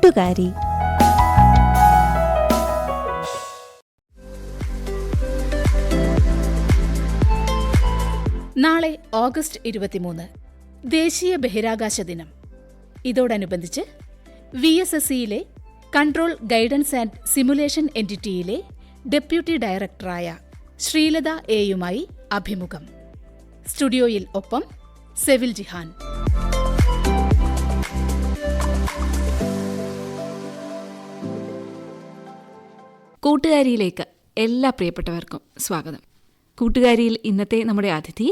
കൂട്ടുകാരി. നാളെ ഓഗസ്റ്റ് 23 ദേശീയ ബഹിരാകാശ ദിനം. ഇതോടനുബന്ധിച്ച് VSSCയിലെ കൺട്രോൾ ഗൈഡൻസ് ആൻഡ് സിമുലേഷൻ എൻറ്റിറ്റിയിലെ ഡെപ്യൂട്ടി ഡയറക്ടറായ ശ്രീലത എയുമായി അഭിമുഖം. സ്റ്റുഡിയോയിൽ ഒപ്പം സെവിൽ ജിഹാൻ. കൂട്ടുകാരിയിലേക്ക് എല്ലാ പ്രിയപ്പെട്ടവർക്കും സ്വാഗതം. കൂട്ടുകാരിയിൽ ഇന്നത്തെ നമ്മുടെ അതിഥി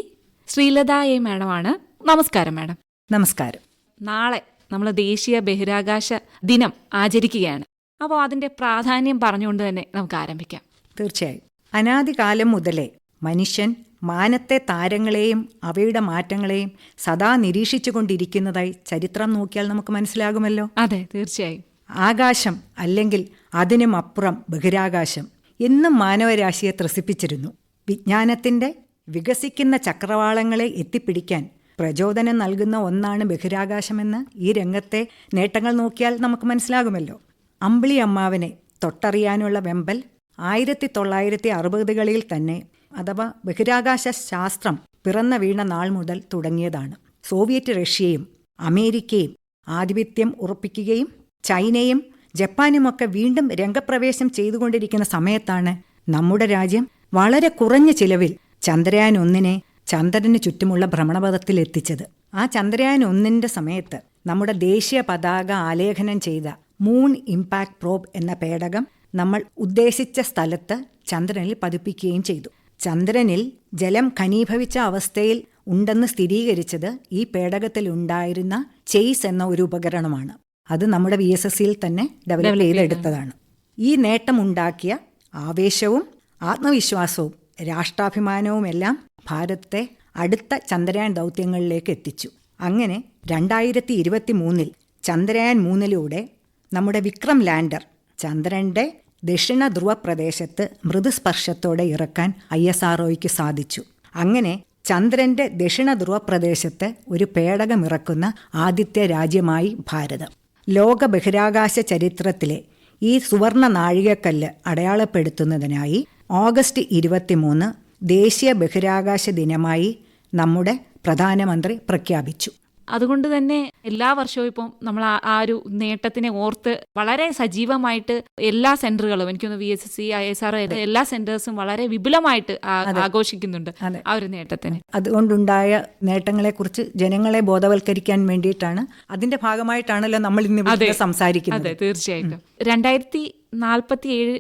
ശ്രീലത എ മാഡമാണ്. നമസ്കാരം മാഡം. നമസ്കാരം. നാളെ നമ്മൾ ദേശീയ ബഹിരാകാശ ദിനം ആചരിക്കുകയാണ്. അപ്പോൾ അതിൻ്റെ പ്രാധാന്യം പറഞ്ഞുകൊണ്ട് തന്നെ നമുക്ക് ആരംഭിക്കാം. തീർച്ചയായും. അനാദികാലം മുതലേ മനുഷ്യൻ മാനത്തെ താരങ്ങളെയും അവയുടെ മാറ്റങ്ങളെയും സദാ നിരീക്ഷിച്ചുകൊണ്ടിരിക്കുന്നതായി ചരിത്രം നോക്കിയാൽ നമുക്ക് മനസ്സിലാകുമല്ലോ. അതെ, തീർച്ചയായും. ആകാശം അല്ലെങ്കിൽ അതിനുമപ്പുറം ബഹിരാകാശം എന്നും മാനവരാശിയെ ത്രസിപ്പിച്ചിരുന്നു. വിജ്ഞാനത്തിൻ്റെ വികസിക്കുന്ന ചക്രവാളങ്ങളെ എത്തിപ്പിടിക്കാൻ പ്രചോദനം നൽകുന്ന ഒന്നാണ് ബഹിരാകാശമെന്ന് ഈ രംഗത്തെ നേട്ടങ്ങൾ നോക്കിയാൽ നമുക്ക് മനസ്സിലാകുമല്ലോ. അമ്പിളി അമ്മാവനെ തൊട്ടറിയാനുള്ള വെമ്പൽ 1960കളിൽ തന്നെ, അഥവാ ബഹിരാകാശ ശാസ്ത്രം പിറന്ന വീണ നാൾ മുതൽ തുടങ്ങിയതാണ്. സോവിയറ്റ് റഷ്യയും അമേരിക്കയും ആധിപത്യം ഉറപ്പിക്കുകയും ചൈനയും ജപ്പാനുമൊക്കെ വീണ്ടും രംഗപ്രവേശം ചെയ്തുകൊണ്ടിരിക്കുന്ന സമയത്താണ് നമ്മുടെ രാജ്യം വളരെ കുറഞ്ഞ ചിലവിൽ ചന്ദ്രയാൻ 1 ചന്ദ്രന് ചുറ്റുമുള്ള ഭ്രമണപഥത്തിൽ എത്തിച്ചത്. ആ ചന്ദ്രയാൻ 1 സമയത്ത് നമ്മുടെ ദേശീയ പതാക ആലേഖനം ചെയ്ത മൂൺ ഇംപാക്ട് പ്രോബ് എന്ന പേടകം നമ്മൾ ഉദ്ദേശിച്ച സ്ഥലത്ത് ചന്ദ്രനിൽ പതിപ്പിക്കുകയും ചെയ്തു. ചന്ദ്രനിൽ ജലം ഘനീഭവിച്ച അവസ്ഥയിൽ ഉണ്ടെന്ന് സ്ഥിരീകരിച്ചത് ഈ പേടകത്തിൽ ഉണ്ടായിരുന്ന ചെയ്സ് എന്ന ഒരു ഉപകരണമാണ്. അത് നമ്മുടെ VSSCയിൽ തന്നെ ഡെവലപ്പ് ചെയ്തെടുത്തതാണ്. ഈ നേട്ടമുണ്ടാക്കിയ ആവേശവും ആത്മവിശ്വാസവും രാഷ്ട്രാഭിമാനവുമെല്ലാം ഭാരതത്തെ അടുത്ത ചന്ദ്രയാൻ ദൗത്യങ്ങളിലേക്ക് എത്തിച്ചു. അങ്ങനെ 2023 ചന്ദ്രയാൻ 3 നമ്മുടെ വിക്രം ലാൻഡർ ചന്ദ്രന്റെ ദക്ഷിണ ധ്രുവ പ്രദേശത്ത് മൃദുസ്പർശത്തോടെ ഇറക്കാൻ ISROയ്ക്ക് സാധിച്ചു. അങ്ങനെ ചന്ദ്രന്റെ ദക്ഷിണ ധ്രുവ പ്രദേശത്ത് ഒരു പേടകം ഇറക്കുന്ന ആദ്യത്തെ രാജ്യമായി ഭാരതം. ലോക ബഹിരാകാശ ചരിത്രത്തിലെ ഈ സുവർണ നാഴികക്കല്ല് അടയാളപ്പെടുത്തുന്നതിനായി ഓഗസ്റ്റ് 23 ദേശീയ ബഹിരാകാശ ദിനമായി നമ്മുടെ പ്രധാനമന്ത്രി പ്രഖ്യാപിച്ചു. അതുകൊണ്ട് തന്നെ എല്ലാ വർഷവും ഇപ്പം നമ്മൾ ആ ഒരു നേട്ടത്തിനെ ഓർത്ത് വളരെ സജീവമായിട്ട് എല്ലാ സെന്ററുകളും, എനിക്കൊന്ന് VSSC, ISRO എല്ലാ സെന്റേഴ്സും വളരെ വിപുലമായിട്ട് ആഘോഷിക്കുന്നുണ്ട് ആ ഒരു നേട്ടത്തിന്. അതുകൊണ്ടുണ്ടായ നേട്ടങ്ങളെക്കുറിച്ച് ജനങ്ങളെ ബോധവൽക്കരിക്കാൻ വേണ്ടിയിട്ടാണ്, അതിന്റെ ഭാഗമായിട്ടാണല്ലോ നമ്മൾ ഇന്ന് സംസാരിക്കുന്നത്. അതെ, തീർച്ചയായിട്ടും. 2047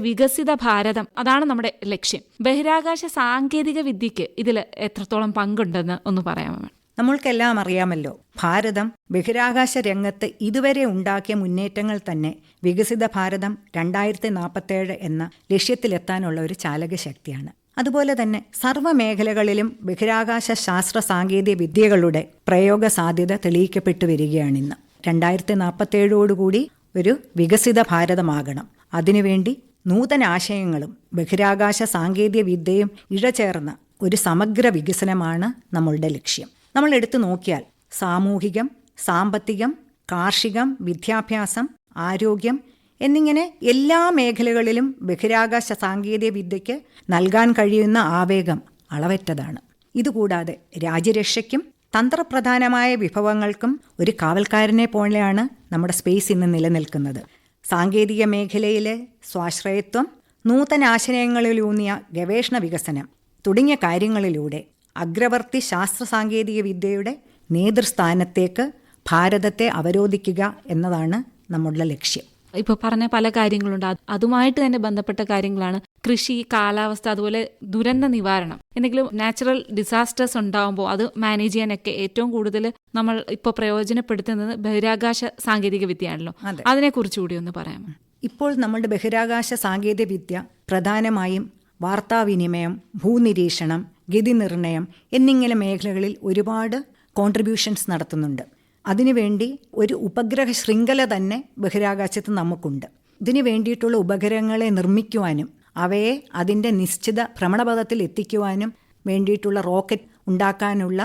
വികസിത ഭാരതം, അതാണ് നമ്മുടെ ലക്ഷ്യം. ബഹിരാകാശ സാങ്കേതിക വിദ്യക്ക് ഇതിൽ എത്രത്തോളം പങ്കുണ്ടെന്ന് ഒന്ന് പറയാമോ? നമ്മൾക്കെല്ലാം അറിയാമല്ലോ, ഭാരതം ബഹിരാകാശ രംഗത്ത് ഇതുവരെ ഉണ്ടാക്കിയ മുന്നേറ്റങ്ങൾ തന്നെ വികസിത ഭാരതം 2047 എന്ന ലക്ഷ്യത്തിലെത്താനുള്ള ഒരു ചാലകശക്തിയാണ്. അതുപോലെ തന്നെ സർവ്വമേഖലകളിലും ബഹിരാകാശ ശാസ്ത്ര സാങ്കേതിക വിദ്യകളുടെ പ്രയോഗ സാധ്യത തെളിയിക്കപ്പെട്ടു വരികയാണിന്ന്. 2047 ഒരു വികസിത ഭാരതമാകണം. അതിനുവേണ്ടി നൂതന ആശയങ്ങളും ബഹിരാകാശ സാങ്കേതിക വിദ്യയും ഇഴചേർന്ന ഒരു സമഗ്ര വികസനമാണ് നമ്മളുടെ ലക്ഷ്യം. നമ്മൾ എടുത്തു നോക്കിയാൽ സാമൂഹികം, സാമ്പത്തികം, കാർഷികം, വിദ്യാഭ്യാസം, ആരോഗ്യം എന്നിങ്ങനെ എല്ലാ മേഖലകളിലും ബഹിരാകാശ സാങ്കേതിക വിദ്യയ്ക്ക് നൽകാൻ കഴിയുന്ന ആവേഗം അളവറ്റതാണ്. ഇതുകൂടാതെ രാജ്യരക്ഷയ്ക്കും തന്ത്രപ്രധാനമായ വിഭവങ്ങൾക്കും ഒരു കാവൽക്കാരനെ പോലെയാണ് നമ്മുടെ സ്പേസ് ഇന്ന് നിലനിൽക്കുന്നത്. സാങ്കേതിക മേഖലയിലെ സ്വാശ്രയത്വം, നൂതനാശയങ്ങളിലൂന്നിയ ഗവേഷണ വികസനം തുടങ്ങിയ കാര്യങ്ങളിലൂടെ അഗ്രവർത്തി ശാസ്ത്ര സാങ്കേതിക വിദ്യയുടെ നേതൃസ്ഥാനത്തേക്ക് ഭാരതത്തെ അവരോധിക്കുക എന്നതാണ് നമ്മളുടെ ലക്ഷ്യം. ഇപ്പോൾ പറഞ്ഞ പല കാര്യങ്ങളുണ്ട്, അതുമായിട്ട് തന്നെ ബന്ധപ്പെട്ട കാര്യങ്ങളാണ് കൃഷി, കാലാവസ്ഥ, അതുപോലെ ദുരന്ത നിവാരണം. എന്തെങ്കിലും നാച്ചുറൽ ഡിസാസ്റ്റേഴ്സ് ഉണ്ടാകുമ്പോൾ അത് മാനേജ് ചെയ്യാനൊക്കെ ഏറ്റവും കൂടുതൽ നമ്മൾ ഇപ്പോൾ പ്രയോജനപ്പെടുത്തുന്നത് ബഹിരാകാശ സാങ്കേതിക വിദ്യയാണല്ലോ. അതിനെക്കുറിച്ച് കൂടി ഒന്ന് പറയാമോ? ഇപ്പോൾ നമ്മുടെ ബഹിരാകാശ സാങ്കേതിക വിദ്യ പ്രധാനമായും വാർത്താവിനിമയം, ഭൂനിരീക്ഷണം, ഗതി നിർണയം എന്നിങ്ങനെ മേഖലകളിൽ ഒരുപാട് കോൺട്രിബ്യൂഷൻസ് നടത്തുന്നുണ്ട്. അതിനുവേണ്ടി ഒരു ഉപഗ്രഹ ശൃംഖല തന്നെ ബഹിരാകാശത്ത് നമുക്കുണ്ട്. ഇതിനു വേണ്ടിയിട്ടുള്ള ഉപഗ്രഹങ്ങളെ നിർമ്മിക്കുവാനും അവയെ അതിൻ്റെ നിശ്ചിത ഭ്രമണപഥത്തിൽ എത്തിക്കുവാനും വേണ്ടിയിട്ടുള്ള റോക്കറ്റ് ഉണ്ടാക്കാനുള്ള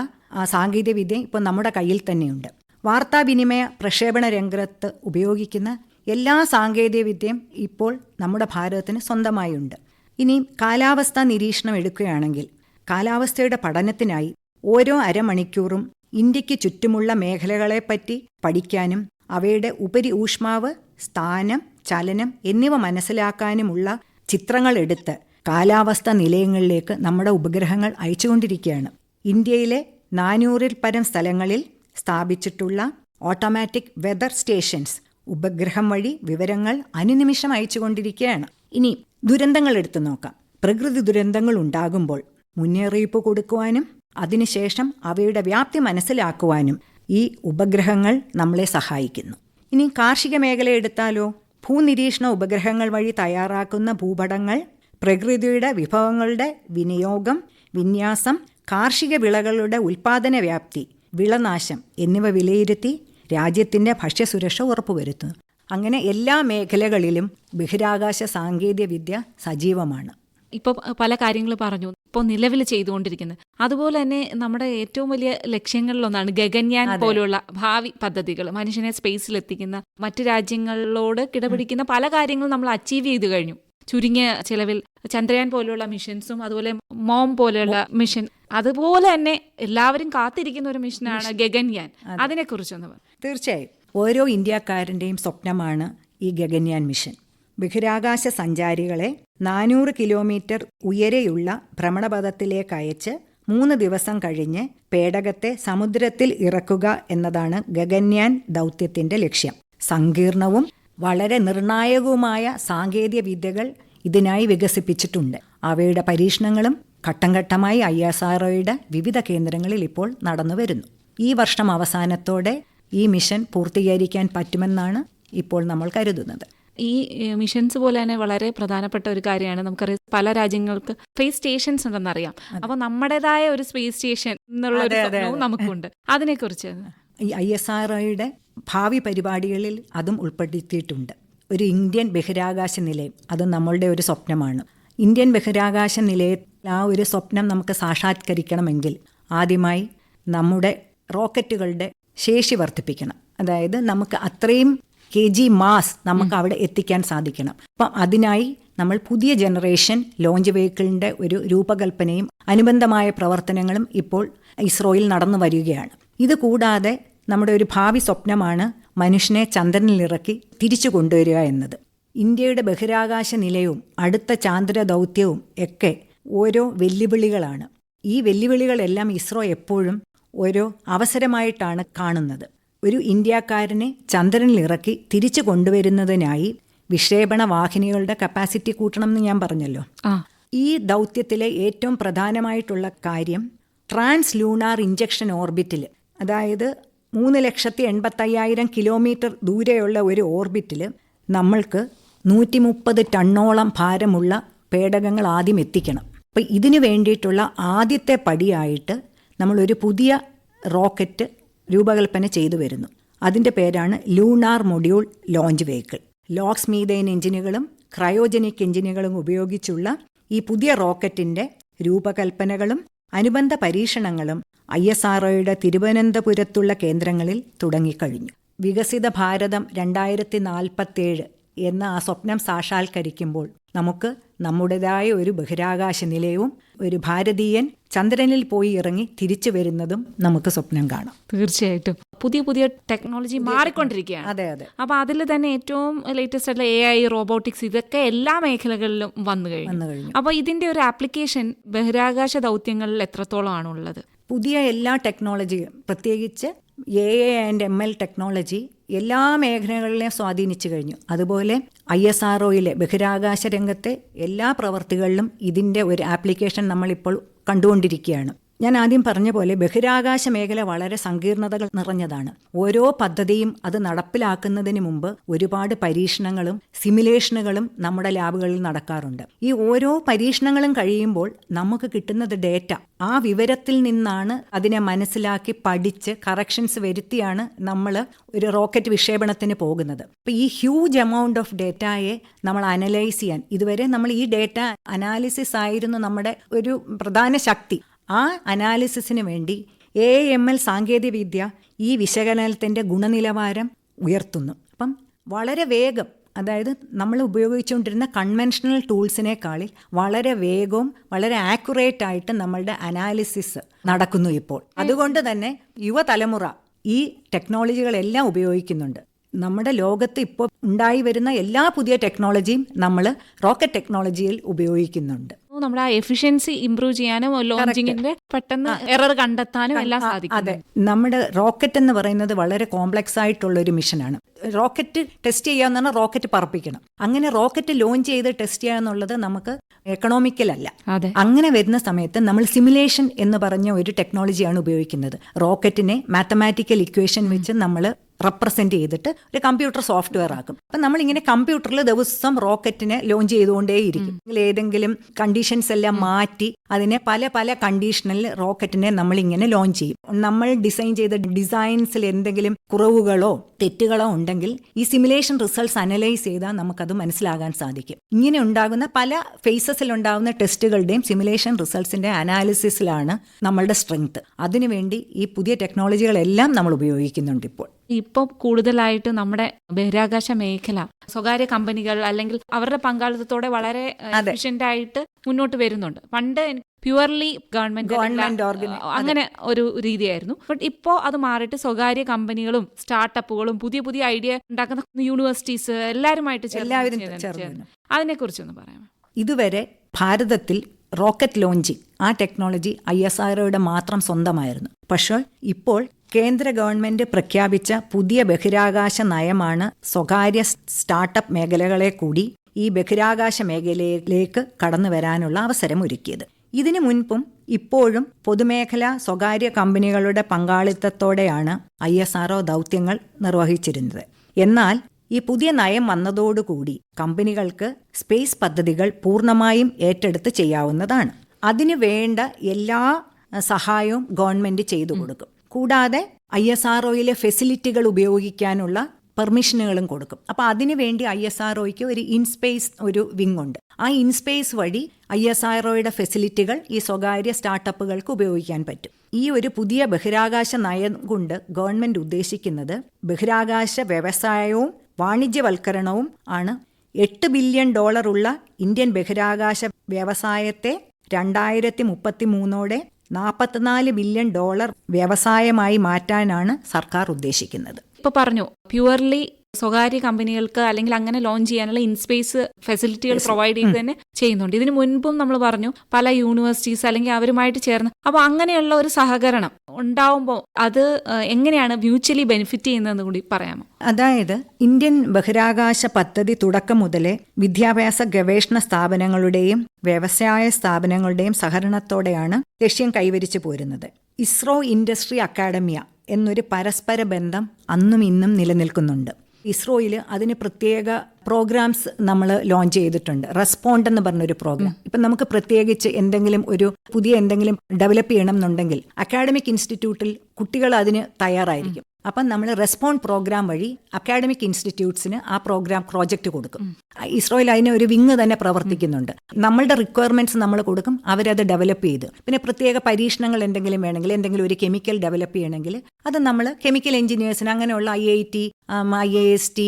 സാങ്കേതിക വിദ്യ ഇപ്പോൾ നമ്മുടെ കയ്യിൽ തന്നെയുണ്ട്. വാർത്താവിനിമയ പ്രക്ഷേപണ രംഗത്ത് ഉപയോഗിക്കുന്ന എല്ലാ സാങ്കേതികവിദ്യയും ഇപ്പോൾ നമ്മുടെ ഭാരതത്തിന് സ്വന്തമായുണ്ട്. ഇനി കാലാവസ്ഥാ നിരീക്ഷണം എടുക്കുകയാണെങ്കിൽ കാലാവസ്ഥയുടെ പഠനത്തിനായി ഓരോ അരമണിക്കൂറും ഇന്ത്യക്ക് ചുറ്റുമുള്ള മേഖലകളെപ്പറ്റി പഠിക്കാനും അവയുടെ ഉപരി ഊഷ്മാവ്, സ്ഥാനം, ചലനം എന്നിവ മനസ്സിലാക്കാനുമുള്ള ചിത്രങ്ങൾ എടുത്ത് കാലാവസ്ഥാ നിലയങ്ങളിലേക്ക് നമ്മുടെ ഉപഗ്രഹങ്ങൾ അയച്ചുകൊണ്ടിരിക്കുകയാണ്. ഇന്ത്യയിലെ 400-ൽ പരം സ്ഥലങ്ങളിൽ സ്ഥാപിച്ചിട്ടുള്ള ഓട്ടോമാറ്റിക് വെതർ സ്റ്റേഷൻസ് ഉപഗ്രഹം വഴി വിവരങ്ങൾ അനുനിമിഷം അയച്ചുകൊണ്ടിരിക്കുകയാണ്. ഇനി ദുരന്തങ്ങൾ എടുത്തു നോക്കാം. പ്രകൃതി ദുരന്തങ്ങൾ ഉണ്ടാകുമ്പോൾ മുന്നറിയിപ്പ് കൊടുക്കുവാനും അതിനുശേഷം അവയുടെ വ്യാപ്തി മനസ്സിലാക്കുവാനും ഈ ഉപഗ്രഹങ്ങൾ നമ്മളെ സഹായിക്കുന്നു. ഇനി കാർഷിക മേഖല എടുത്താലോ? ഭൂനിരീക്ഷണ ഉപഗ്രഹങ്ങൾ വഴി തയ്യാറാക്കുന്ന ഭൂപടങ്ങൾ പ്രകൃതിയുടെ വിഭവങ്ങളുടെ വിനിയോഗം, വിന്യാസം, കാർഷിക വിളകളുടെ ഉൽപാദന വ്യാപ്തി, വിളനാശം എന്നിവ വിലയിരുത്തി രാജ്യത്തിൻ്റെ ഭക്ഷ്യസുരക്ഷ ഉറപ്പുവരുത്തുന്നു. അങ്ങനെ എല്ലാ മേഖലകളിലും ബഹിരാകാശ സാങ്കേതിക വിദ്യ സജീവമാണ്. ഇപ്പോൾ പല കാര്യങ്ങൾ പറഞ്ഞു, ഇപ്പോൾ നിലവിൽ ചെയ്തുകൊണ്ടിരിക്കുന്നത്. അതുപോലെ തന്നെ നമ്മുടെ ഏറ്റവും വലിയ ലക്ഷ്യങ്ങളിലൊന്നാണ് ഗഗൻയാൻ പോലുള്ള ഭാവി പദ്ധതികൾ. മനുഷ്യനെ സ്പേസിലെത്തിക്കുന്ന, മറ്റു രാജ്യങ്ങളോട് കിടപിടിക്കുന്ന പല കാര്യങ്ങളും നമ്മൾ അച്ചീവ് ചെയ്തു കഴിഞ്ഞു ചുരുങ്ങിയ ചിലവിൽ. ചന്ദ്രയാൻ പോലുള്ള മിഷൻസും അതുപോലെ മോം പോലെയുള്ള മിഷൻ, അതുപോലെ തന്നെ എല്ലാവരും കാത്തിരിക്കുന്ന ഒരു മിഷനാണ് ഗഗൻയാൻ. അതിനെക്കുറിച്ചൊന്ന് പറഞ്ഞു. തീർച്ചയായും ഓരോ ഇന്ത്യക്കാരൻ്റെയും സ്വപ്നമാണ് ഈ ഗഗൻയാൻ മിഷൻ. ബഹിരാകാശ സഞ്ചാരികളെ 400 കിലോമീറ്റർ ഉയരെയുള്ള ഭ്രമണപഥത്തിലേക്ക് അയച്ച് 3 ദിവസം കഴിഞ്ഞ് പേടകത്തെ സമുദ്രത്തിൽ ഇറക്കുക എന്നതാണ് ഗഗൻയാൻ ദൗത്യത്തിന്റെ ലക്ഷ്യം. സങ്കീർണവും വളരെ നിർണായകവുമായ സാങ്കേതിക വിദ്യകൾ ഇതിനായി വികസിപ്പിച്ചിട്ടുണ്ട്. അവയുടെ പരീക്ഷണങ്ങളും ഘട്ടം ഘട്ടമായി ISROയുടെ വിവിധ കേന്ദ്രങ്ങളിൽ ഇപ്പോൾ നടന്നു വരുന്നു. ഈ വർഷം അവസാനത്തോടെ ഈ മിഷൻ പൂർത്തീകരിക്കാൻ പറ്റുമെന്നാണ് ഇപ്പോൾ നമ്മൾ കരുതുന്നത്. ഈ മിഷൻസ് പോലെ തന്നെ വളരെ പ്രധാനപ്പെട്ട ഒരു കാര്യമാണ്, നമുക്കറിയാം പല രാജ്യങ്ങൾക്ക് സ്പേസ് സ്റ്റേഷൻസ് ഉണ്ടെന്നറിയാം. അപ്പോൾ നമ്മുടേതായ ഒരു സ്പേസ് സ്റ്റേഷൻ എന്നുള്ള ഒരു സ്വപ്നവും നമുക്കുണ്ട്. അതിനെക്കുറിച്ച് ഈ ISROയുടെ ഭാവി പരിപാടികളിൽ അതും ഉൾപ്പെടുത്തിയിട്ടുണ്ട്. ഒരു ഇന്ത്യൻ ബഹിരാകാശ നിലയം, അത് നമ്മളുടെ ഒരു സ്വപ്നമാണ്. ഇന്ത്യൻ ബഹിരാകാശ നിലയത്തിൽ ആ ഒരു സ്വപ്നം നമുക്ക് സാക്ഷാത്കരിക്കണമെങ്കിൽ ആദ്യമായി നമ്മുടെ റോക്കറ്റുകളുടെ ശേഷി വർദ്ധിപ്പിക്കണം. അതായത് നമുക്ക് അത്രയും kg മാസ് നമുക്ക് അവിടെ എത്തിക്കാൻ സാധിക്കണം. അപ്പം അതിനായി നമ്മൾ പുതിയ ജനറേഷൻ ലോഞ്ച് വെഹിക്കിളിൻ്റെ ഒരു രൂപകൽപ്പനയും അനുബന്ധമായ പ്രവർത്തനങ്ങളും ഇപ്പോൾ ഇസ്രോയിൽ നടന്നു വരികയാണ്. ഇത് കൂടാതെ നമ്മുടെ ഒരു ഭാവി സ്വപ്നമാണ് മനുഷ്യനെ ചന്ദ്രനിലിറക്കി തിരിച്ചു കൊണ്ടുവരിക എന്നത്. ഇന്ത്യയുടെ ബഹിരാകാശ നിലയവും അടുത്ത ചാന്ദ്ര ദൗത്യവും ഒക്കെ ഓരോ വെല്ലുവിളികളാണ്. ഈ വെല്ലുവിളികളെല്ലാം ഇസ്രോ എപ്പോഴും ഓരോ അവസരമായിട്ടാണ് കാണുന്നത്. ഒരു ഇന്ത്യക്കാരനെ ചന്ദ്രനിലിറക്കി തിരിച്ചു കൊണ്ടുവരുന്നതിനായി വിക്ഷേപണ വാഹിനികളുടെ കപ്പാസിറ്റി കൂട്ടണമെന്ന് ഞാൻ പറഞ്ഞല്ലോ. ഈ ദൗത്യത്തിലെ ഏറ്റവും പ്രധാനമായിട്ടുള്ള കാര്യം ട്രാൻസ് ലൂണാർ ഇഞ്ചക്ഷൻ ഓർബിറ്റിൽ, അതായത് 3,85,000 കിലോമീറ്റർ ദൂരെയുള്ള ഒരു ഓർബിറ്റിൽ നമ്മൾക്ക് 130 ടണ്ണോളം ഭാരമുള്ള പേടകങ്ങൾ ആദ്യം എത്തിക്കണം. അപ്പം ഇതിനു വേണ്ടിയിട്ടുള്ള ആദ്യത്തെ പടിയായിട്ട് നമ്മളൊരു പുതിയ റോക്കറ്റ് രൂപകൽപ്പന ചെയ്തു വരുന്നു. അതിൻ്റെ പേരാണ് lunar module launch vehicle. LOX methane എഞ്ചിനുകളും ക്രയോജനിക് എഞ്ചിനുകളും ഉപയോഗിച്ചുള്ള ഈ പുതിയ റോക്കറ്റിൻ്റെ രൂപകൽപ്പനകളും അനുബന്ധ പരീക്ഷണങ്ങളും ISROയുടെ തിരുവനന്തപുരത്തുള്ള കേന്ദ്രങ്ങളിൽ തുടങ്ങിക്കഴിഞ്ഞു. വികസിത ഭാരതം 2047 എന്ന ആ സ്വപ്നം സാക്ഷാത്കരിക്കുമ്പോൾ നമുക്ക് നമ്മുടേതായ ഒരു ബഹിരാകാശ നിലയവും ഒരു ഭാരതീയൻ ചന്ദ്രനിൽ പോയി ഇറങ്ങി തിരിച്ചു വരുന്നതും നമുക്ക് സ്വപ്നം കാണാം. തീർച്ചയായിട്ടും പുതിയ പുതിയ ടെക്നോളജി മാറിക്കൊണ്ടിരിക്കുകയാണ്. അതെ അതെ. അപ്പോൾ അതിൽ തന്നെ ഏറ്റവും ലേറ്റസ്റ്റ് ആയിട്ടുള്ള AI, റോബോട്ടിക്സ്, ഇതൊക്കെ എല്ലാ മേഖലകളിലും വന്നു കഴിഞ്ഞു. അപ്പോൾ ഇതിന്റെ ഒരു ആപ്ലിക്കേഷൻ ബഹിരാകാശ ദൗത്യങ്ങളിൽ എത്രത്തോളം ആണുള്ളത്? പുതിയ എല്ലാ ടെക്നോളജിയും, പ്രത്യേകിച്ച് AI ആൻഡ് ML ടെക്നോളജി എല്ലാ മേഖലകളിലെയും സ്വാധീനിച്ചു കഴിഞ്ഞു. അതുപോലെ ISROയിലെ ബഹിരാകാശ രംഗത്തെ എല്ലാ പ്രവർത്തികളിലും ഇതിൻ്റെ ഒരു ആപ്ലിക്കേഷൻ നമ്മളിപ്പോൾ കണ്ടുകൊണ്ടിരിക്കുകയാണ്. ഞാൻ ആദ്യം പറഞ്ഞ പോലെ ബഹിരാകാശ മേഖല വളരെ സങ്കീർണതകൾ നിറഞ്ഞതാണ്. ഓരോ പദ്ധതിയും അത് നടപ്പിലാക്കുന്നതിന് മുമ്പ് ഒരുപാട് പരീക്ഷണങ്ങളും സിമുലേഷനുകളും നമ്മുടെ ലാബുകളിൽ നടക്കാറുണ്ട്. ഈ ഓരോ പരീക്ഷണങ്ങളും കഴിയുമ്പോൾ നമുക്ക് കിട്ടുന്നത് ഡേറ്റ. ആ വിവരത്തിൽ നിന്നാണ് അതിനെ മനസ്സിലാക്കി പഠിച്ച് കറക്ഷൻസ് വരുത്തിയാണ് നമ്മൾ ഒരു റോക്കറ്റ് വിക്ഷേപണത്തിന് പോകുന്നത്. അപ്പോൾ ഈ ഹ്യൂജ് എമൗണ്ട് ഓഫ് ഡേറ്റയെ നമ്മൾ അനലൈസ് ചെയ്യാൻ, ഇതുവരെ നമ്മൾ ഈ ഡേറ്റ അനാലിസിസ് ആയിരുന്നു നമ്മുടെ ഒരു പ്രധാന ശക്തി. ആ അനാലിസിസിന് വേണ്ടി AML സാങ്കേതികവിദ്യ ഈ വിശകലനത്തിൻ്റെ ഗുണനിലവാരം ഉയർത്തുന്നു. അപ്പം വളരെ വേഗം, അതായത് നമ്മൾ ഉപയോഗിച്ചുകൊണ്ടിരുന്ന കൺവെൻഷണൽ ടൂൾസിനേക്കാളിൽ വളരെ വേഗവും വളരെ ആക്യുറേറ്റ് ആയിട്ട് നമ്മളുടെ അനാലിസിസ് നടക്കുന്നു ഇപ്പോൾ. അതുകൊണ്ട് തന്നെ യുവതലമുറ ഈ ടെക്നോളജികളെല്ലാം ഉപയോഗിക്കുന്നുണ്ട്. നമ്മുടെ ലോകത്ത് ഇപ്പോൾ ഉണ്ടായി വരുന്ന എല്ലാ പുതിയ ടെക്നോളജിയും നമ്മൾ റോക്കറ്റ് ടെക്നോളജിയിൽ ഉപയോഗിക്കുന്നുണ്ട്. നമ്മുടെ ആ എഫിഷ്യൻസി ഇംപ്രൂവ് ചെയ്യാനും ലോഞ്ചിങ്ങിന്റെ പെട്ടെന്ന് എറർ കണ്ടെത്താനും എല്ലാം സാധിക്കും. അതെ, നമ്മുടെ റോക്കറ്റ് എന്ന് പറയുന്നത് വളരെ കോംപ്ലക്സ് ആയിട്ടുള്ള ഒരു മിഷനാണ്. റോക്കറ്റ് ടെസ്റ്റ് ചെയ്യാന്ന് പറഞ്ഞാൽ റോക്കറ്റ് പറപ്പിക്കണം. അങ്ങനെ റോക്കറ്റ് ലോഞ്ച് ചെയ്ത് ടെസ്റ്റ് ചെയ്യുക എന്നുള്ളത് നമുക്ക് എക്കണോമിക്കൽ അല്ല. അങ്ങനെ വരുന്ന സമയത്ത് നമ്മൾ സിമുലേഷൻ എന്ന് പറഞ്ഞ ഒരു ടെക്നോളജിയാണ് ഉപയോഗിക്കുന്നത്. റോക്കറ്റിനെ മാത്തമാറ്റിക്കൽ ഇക്വേഷൻ വെച്ച് നമ്മൾ റെപ്രസെന്റ് ചെയ്തിട്ട് ഒരു കമ്പ്യൂട്ടർ സോഫ്റ്റ്വെയർ ആക്കും. അപ്പം നമ്മളിങ്ങനെ കമ്പ്യൂട്ടറിൽ ദിവസം റോക്കറ്റിനെ ലോഞ്ച് ചെയ്തുകൊണ്ടേയിരിക്കും. ഏതെങ്കിലും കണ്ടീഷൻസ് എല്ലാം മാറ്റി അതിനെ പല പല കണ്ടീഷനിൽ റോക്കറ്റിനെ നമ്മളിങ്ങനെ ലോഞ്ച് ചെയ്യും. നമ്മൾ ഡിസൈൻ ചെയ്ത ഡിസൈൻസിൽ എന്തെങ്കിലും കുറവുകളോ തെറ്റുകളോ ഉണ്ടെങ്കിൽ ഈ സിമുലേഷൻ റിസൾട്ട്സ് അനലൈസ് ചെയ്താൽ നമുക്കത് മനസ്സിലാകാൻ സാധിക്കും. ഇങ്ങനെ ഉണ്ടാകുന്ന പല ഫേസസിൽ ഉണ്ടാകുന്ന ടെസ്റ്റുകളുടെയും സിമുലേഷൻ റിസൾട്ട്സിന്റെ അനാലിസിസിലാണ് നമ്മളുടെ സ്ട്രെങ്ത്. അതിനുവേണ്ടി ഈ പുതിയ ടെക്നോളജികളെല്ലാം നമ്മൾ ഉപയോഗിക്കുന്നുണ്ട് ഇപ്പോൾ. ഇപ്പോൾ കൂടുതലായിട്ട് നമ്മുടെ ബഹിരാകാശ മേഖല സ്വകാര്യ കമ്പനികൾ അല്ലെങ്കിൽ അവരുടെ പങ്കാളിത്തത്തോടെ വളരെ എഫിഷ്യന്റ് ആയിട്ട് മുന്നോട്ട് വരുന്നുണ്ട്. പണ്ട് പ്യുവർലി ഗവൺമെന്റ് അങ്ങനെ ഒരു രീതിയായിരുന്നു. ബട്ട് ഇപ്പോൾ അത് മാറിയിട്ട് സ്വകാര്യ കമ്പനികളും സ്റ്റാർട്ടപ്പുകളും പുതിയ പുതിയ ഐഡിയ ഉണ്ടാക്കുന്ന യൂണിവേഴ്സിറ്റീസ് എല്ലാവരുമായിട്ട് അതിനെക്കുറിച്ചൊന്ന് പറയാം. ഇതുവരെ ഭാരതത്തിൽ റോക്കറ്റ് ലോഞ്ചിങ് ആ ടെക്നോളജി ISROയുടെ മാത്രം സ്വന്തമായിരുന്നു. പക്ഷേ ഇപ്പോൾ കേന്ദ്ര ഗവൺമെന്റ് പ്രഖ്യാപിച്ച പുതിയ ബഹിരാകാശ നയമാണ് സ്വകാര്യ സ്റ്റാർട്ടപ്പ് മേഖലകളെ കൂടി ഈ ബഹിരാകാശ മേഖലയിലേക്ക് കടന്നു വരാനുള്ള അവസരം ഒരുക്കിയത്. ഇതിനു മുൻപും ഇപ്പോഴും പൊതുമേഖല സ്വകാര്യ കമ്പനികളുടെ പങ്കാളിത്തത്തോടെയാണ് ISRO ദൗത്യങ്ങൾ നിർവഹിച്ചിരുന്നത്. എന്നാൽ ഈ പുതിയ നയം വന്നതോടുകൂടി കമ്പനികൾക്ക് സ്പേസ് പദ്ധതികൾ പൂർണ്ണമായും ഏറ്റെടുത്ത് ചെയ്യാവുന്നതാണ്. അതിനു വേണ്ട എല്ലാ സഹായവും ഗവൺമെന്റ് ചെയ്തു കൊടുക്കും. കൂടാതെ ISROയിലെ ഫെസിലിറ്റികൾ ഉപയോഗിക്കാനുള്ള പെർമിഷനുകളും കൊടുക്കും. അപ്പോൾ അതിനുവേണ്ടി ISROയ്ക്ക് ഒരു ഇൻസ്പേസ് ഒരു വിങ് ഉണ്ട്. ആ ഇൻസ്പേസ് വഴി ISROയുടെ ഫെസിലിറ്റികൾ ഈ സ്വകാര്യ സ്റ്റാർട്ടപ്പുകൾക്ക് ഉപയോഗിക്കാൻ പറ്റും. ഈ ഒരു പുതിയ ബഹിരാകാശ നയം കൊണ്ട് ഗവൺമെന്റ് ഉദ്ദേശിക്കുന്നത് ബഹിരാകാശ വ്യവസായവും വാണിജ്യവൽക്കരണവും ആണ്. $8 ബില്യൺ ഉള്ള ഇന്ത്യൻ ബഹിരാകാശ വ്യവസായത്തെ 2033 $44 ബില്യൺ വ്യവസായമായി മാറ്റാനാണ് സർക്കാർ ഉദ്ദേശിക്കുന്നത്. ഇപ്പോൾ പറഞ്ഞു പ്യുവർലി സ്വകാര്യ കമ്പനികൾക്ക് അല്ലെങ്കിൽ അങ്ങനെ ലോഞ്ച് ചെയ്യാനുള്ള ഇൻസ്പേസ് ഫെസിലിറ്റികൾ പ്രൊവൈഡ് ചെയ്ത് തന്നെ ചെയ്യുന്നുണ്ട്. ഇതിനു മുൻപും നമ്മൾ പറഞ്ഞു പല യൂണിവേഴ്സിറ്റീസ് അല്ലെങ്കിൽ അവരുമായിട്ട് ചേർന്ന്. അപ്പോൾ അങ്ങനെയുള്ള ഒരു സഹകരണം ഉണ്ടാവുമ്പോൾ അത് എങ്ങനെയാണ് മ്യൂച്വലി ബെനിഫിറ്റ് ചെയ്യുന്നതെന്ന് കൂടി പറയാമോ? അതായത് ഇന്ത്യൻ ബഹിരാകാശ പദ്ധതി തുടക്കം മുതലേ വിദ്യാഭ്യാസ ഗവേഷണ സ്ഥാപനങ്ങളുടെയും വ്യവസായ സ്ഥാപനങ്ങളുടെയും സഹകരണത്തോടെയാണ് ലക്ഷ്യം കൈവരിച്ചു പോരുന്നത്. ഇസ്രോ ഇൻഡസ്ട്രി അക്കാഡമിയ എന്നൊരു പരസ്പര ബന്ധം അന്നും ഇന്നും നിലനിൽക്കുന്നുണ്ട്. ഇസ്രോയിൽ അതിന് പ്രത്യേക പ്രോഗ്രാംസ് നമ്മൾ ലോഞ്ച് ചെയ്തിട്ടുണ്ട്. റെസ്പോണ്ട് എന്ന് പറഞ്ഞൊരു പ്രോഗ്രാം. ഇപ്പം നമുക്ക് പ്രത്യേകിച്ച് എന്തെങ്കിലും ഒരു പുതിയ എന്തെങ്കിലും ഡെവലപ്പ് ചെയ്യണം എന്നുണ്ടെങ്കിൽ അക്കാഡമിക് ഇൻസ്റ്റിറ്റ്യൂട്ടിൽ കുട്ടികൾ അതിന് തയ്യാറായിരിക്കും. അപ്പം നമ്മൾ റെസ്പോണ്ട് പ്രോഗ്രാം വഴി അക്കാഡമിക് ഇൻസ്റ്റിറ്റ്യൂട്ട്സിന് ആ പ്രോഗ്രാം പ്രോജക്റ്റ് കൊടുക്കും. ഇസ്രോയിൽ അതിന് ഒരു വിങ് തന്നെ പ്രവർത്തിക്കുന്നുണ്ട്. നമ്മളുടെ റിക്വയർമെന്റ്സ് നമ്മൾ കൊടുക്കും, അവരത് ഡെവലപ്പ് ചെയ്ത്. പിന്നെ പ്രത്യേക പരീക്ഷണങ്ങൾ എന്തെങ്കിലും വേണമെങ്കിൽ, എന്തെങ്കിലും ഒരു കെമിക്കൽ ഡെവലപ്പ് ചെയ്യണമെങ്കിൽ അത് നമ്മൾ കെമിക്കൽ എഞ്ചിനീയേഴ്സിന് അങ്ങനെയുള്ള IIT, IIST,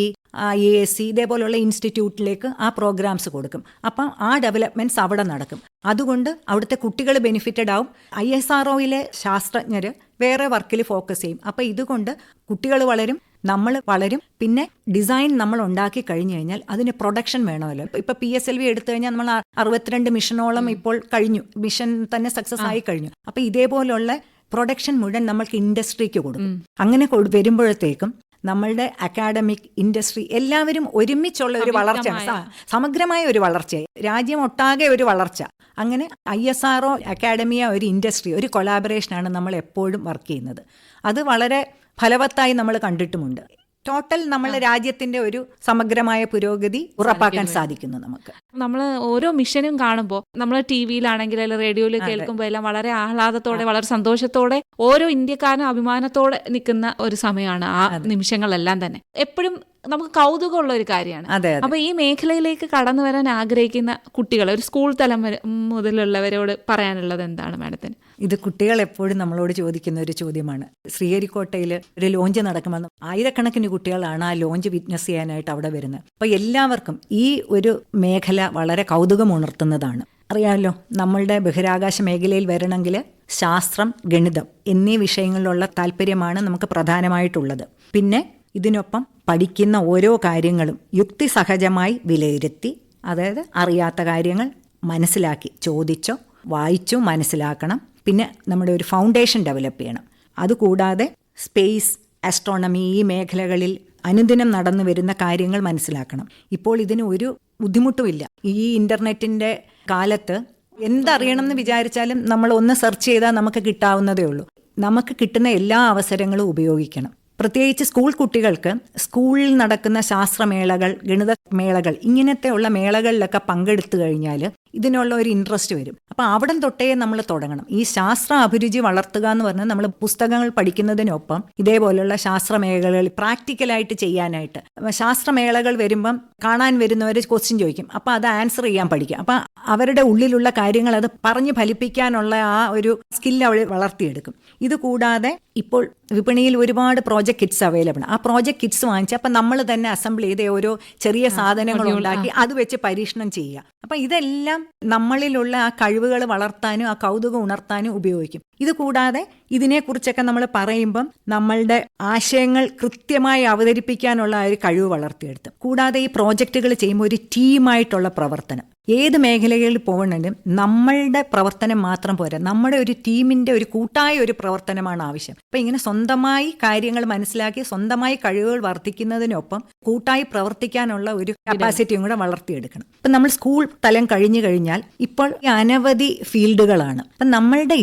IASC ഇതേപോലുള്ള ഇൻസ്റ്റിറ്റ്യൂട്ടിലേക്ക് ആ പ്രോഗ്രാംസ് കൊടുക്കും. അപ്പം ആ ഡെവലപ്മെന്റ്സ് അവിടെ നടക്കും. അതുകൊണ്ട് അവിടുത്തെ കുട്ടികൾ ബെനിഫിറ്റഡ് ആവും. ISROയിലെ ശാസ്ത്രജ്ഞർ വേറെ വർക്കിൽ ഫോക്കസ് ചെയ്യും. അപ്പം ഇതുകൊണ്ട് കുട്ടികൾ വളരും, നമ്മൾ വളരും. പിന്നെ ഡിസൈൻ നമ്മൾ ഉണ്ടാക്കി കഴിഞ്ഞു കഴിഞ്ഞാൽ അതിന് പ്രൊഡക്ഷൻ വേണമല്ലോ. ഇപ്പം PSLV എടുത്തു കഴിഞ്ഞാൽ നമ്മൾ 62 മിഷനോളം ഇപ്പോൾ കഴിഞ്ഞു. മിഷൻ തന്നെ സക്സസ് ആയി കഴിഞ്ഞു. അപ്പം ഇതേപോലുള്ള പ്രൊഡക്ഷൻ മുഴുവൻ നമ്മൾക്ക് ഇൻഡസ്ട്രിക്ക് കൊടുക്കും. അങ്ങനെ വരുമ്പോഴത്തേക്കും നമ്മളുടെ അക്കാഡമിക് ഇൻഡസ്ട്രി എല്ലാവരും ഒരുമിച്ചുള്ള ഒരു വളർച്ചയാണ്, സമഗ്രമായ ഒരു വളർച്ചയായി രാജ്യം ഒട്ടാകെ ഒരു വളർച്ച. അങ്ങനെ ISRO അക്കാഡമിയ ഒരു ഇൻഡസ്ട്രി, ഒരു കൊളാബറേഷനാണ് നമ്മൾ എപ്പോഴും വർക്ക് ചെയ്യുന്നത്. അത് വളരെ ഫലവത്തായി നമ്മൾ കണ്ടിട്ടുമുണ്ട്. ടോട്ടൽ നമ്മുടെ രാജ്യത്തിന്റെ ഒരു സമഗ്രമായ പുരോഗതി ഉറപ്പാക്കാൻ സാധിക്കുന്നു നമുക്ക്. നമ്മൾ ഓരോ മിഷനും കാണുമ്പോൾ നമ്മൾ ടി വിയിലാണെങ്കിൽ അല്ലെങ്കിൽ റേഡിയോയിൽ കേൾക്കുമ്പോൾ എല്ലാം വളരെ ആഹ്ലാദത്തോടെ വളരെ സന്തോഷത്തോടെ ഓരോ ഇന്ത്യക്കാരനും അഭിമാനത്തോടെ നിൽക്കുന്ന ഒരു സമയമാണ് ആ നിമിഷങ്ങളെല്ലാം തന്നെ. എപ്പോഴും നമുക്ക് കൗതുകമുള്ള ഒരു കാര്യമാണ്. അപ്പൊ ഈ മേഖലയിലേക്ക് കടന്നു വരാൻ ആഗ്രഹിക്കുന്ന കുട്ടികൾ, ഒരു സ്കൂൾ തലം മുതലുള്ളവരോട് പറയാനുള്ളത് എന്താണ് മാഡത്തിന്? ഇത് കുട്ടികൾ എപ്പോഴും നമ്മളോട് ചോദിക്കുന്ന ഒരു ചോദ്യമാണ്. ശ്രീഹരിക്കോട്ടയിൽ ഒരു ലോഞ്ച് നടക്കുമെന്ന് ആയിരക്കണക്കിന് കുട്ടികളാണ് ആ ലോഞ്ച് വിറ്റ്നസ് ചെയ്യാനായിട്ട് അവിടെ വരുന്നത്. അപ്പൊ എല്ലാവർക്കും ഈ ഒരു മേഖല വളരെ കൗതുകമുണർത്തുന്നതാണ്. അറിയാമല്ലോ, നമ്മളുടെ ബഹിരാകാശ മേഖലയിൽ വരണമെങ്കിൽ ശാസ്ത്രം, ഗണിതം എന്നീ വിഷയങ്ങളിലുള്ള താല്പര്യമാണ് നമുക്ക് പ്രധാനമായിട്ടുള്ളത്. പിന്നെ ഇതിനൊപ്പം പഠിക്കുന്ന ഓരോ കാര്യങ്ങളും യുക്തിസഹജമായി വിലയിരുത്തി, അതായത് അറിയാത്ത കാര്യങ്ങൾ മനസ്സിലാക്കി ചോദിച്ചോ വായിച്ചോ മനസ്സിലാക്കണം. പിന്നെ നമ്മുടെ ഒരു ഫൗണ്ടേഷൻ ഡെവലപ്പ് ചെയ്യണം. അതുകൂടാതെ സ്പേസ്, ആസ്ട്രോണമി ഈ മേഖലകളിൽ അനുദിനം നടന്നു വരുന്ന കാര്യങ്ങൾ മനസ്സിലാക്കണം. ഇപ്പോൾ ഇതിന് ഒരു ബുദ്ധിമുട്ടുമില്ല. ഈ ഇൻ്റർനെറ്റിൻ്റെ കാലത്ത് എന്തറിയണം എന്ന് വിചാരിച്ചാലും നമ്മൾ ഒന്ന് സെർച്ച് ചെയ്താൽ നമുക്ക് കിട്ടാവുന്നതേ ഉള്ളൂ. നമുക്ക് കിട്ടുന്ന എല്ലാ അവസരങ്ങളും ഉപയോഗിക്കണം. പ്രത്യേകിച്ച് സ്കൂൾ കുട്ടികൾക്ക് സ്കൂളിൽ നടക്കുന്ന ശാസ്ത്രമേളകൾ, ഗണിത മേളകൾ, ഇങ്ങനത്തെയുള്ള മേളകളിലൊക്കെ പങ്കെടുത്തു കഴിഞ്ഞാൽ ഇതിനുള്ള ഒരു ഇൻട്രസ്റ്റ് വരും. അപ്പോൾ അവിടം തൊട്ടേ നമ്മൾ തുടങ്ങണം. ഈ ശാസ്ത്ര അഭിരുചി വളർത്തുക എന്ന് പറഞ്ഞാൽ നമ്മൾ പുസ്തകങ്ങൾ പഠിക്കുന്നതിനൊപ്പം ഇതേപോലുള്ള ശാസ്ത്രമേളകൾ പ്രാക്ടിക്കലായിട്ട് ചെയ്യാനായിട്ട്, ശാസ്ത്രമേളകൾ വരുമ്പം കാണാൻ വരുന്നവർ ക്വസ്റ്റ്യൻ ചോദിക്കും. അപ്പോൾ അത് ആൻസർ ചെയ്യാൻ പഠിക്കും. അപ്പം അവരുടെ ഉള്ളിലുള്ള കാര്യങ്ങൾ അത് പറഞ്ഞ് ഫലിപ്പിക്കാനുള്ള ആ ഒരു സ്കില്ല് അവർ വളർത്തിയെടുക്കും. ഇത് കൂടാതെ ഇപ്പോൾ വിപണിയിൽ ഒരുപാട് പ്രോജക്റ്റ് കിറ്റ്സ് അവൈലബിൾ. ആ പ്രോജക്റ്റ് കിറ്റ്സ് വാങ്ങിച്ച് അപ്പം നമ്മൾ തന്നെ അസംബിൾ ചെയ്ത് ഓരോ ചെറിയ സാധനങ്ങൾ ഉണ്ടാക്കി അത് വെച്ച് പരീക്ഷണം ചെയ്യുക. അപ്പം ഇതെല്ലാം നമ്മളിലുള്ള ആ കഴിവുകൾ വളർത്താനും ആ കൗതുകം ഉണർത്താനും ഉപയോഗിക്കും. ഇത് കൂടാതെ ഇതിനെക്കുറിച്ചൊക്കെ നമ്മൾ പറയുമ്പം നമ്മളുടെ ആശയങ്ങൾ കൃത്യമായി അവതരിപ്പിക്കാനുള്ള ഒരു കഴിവ് വളർത്തിയെടുത്തു. കൂടാതെ ഈ പ്രോജക്റ്റുകൾ ചെയ്യുമ്പോൾ ഒരു ടീമായിട്ടുള്ള പ്രവർത്തനം, ഏത് മേഖലകളിൽ പോകണമെങ്കിലും നമ്മളുടെ പ്രവർത്തനം മാത്രം പോരാ, നമ്മുടെ ഒരു ടീമിൻ്റെ ഒരു കൂട്ടായ ഒരു പ്രവർത്തനമാണ് ആവശ്യം. അപ്പം ഇങ്ങനെ സ്വന്തമായി കാര്യങ്ങൾ മനസ്സിലാക്കി സ്വന്തമായി കഴിവുകൾ വർദ്ധിക്കുന്നതിനൊപ്പം കൂട്ടായി പ്രവർത്തിക്കാനുള്ള ഒരു കപ്പാസിറ്റിയും കൂടെ വളർത്തിയെടുക്കണം. ഇപ്പം നമ്മൾ സ്കൂൾ തലം കഴിഞ്ഞു കഴിഞ്ഞാൽ ഇപ്പോൾ അനവധി ഫീൽഡുകളാണ്. അപ്പം നമ്മളുടെ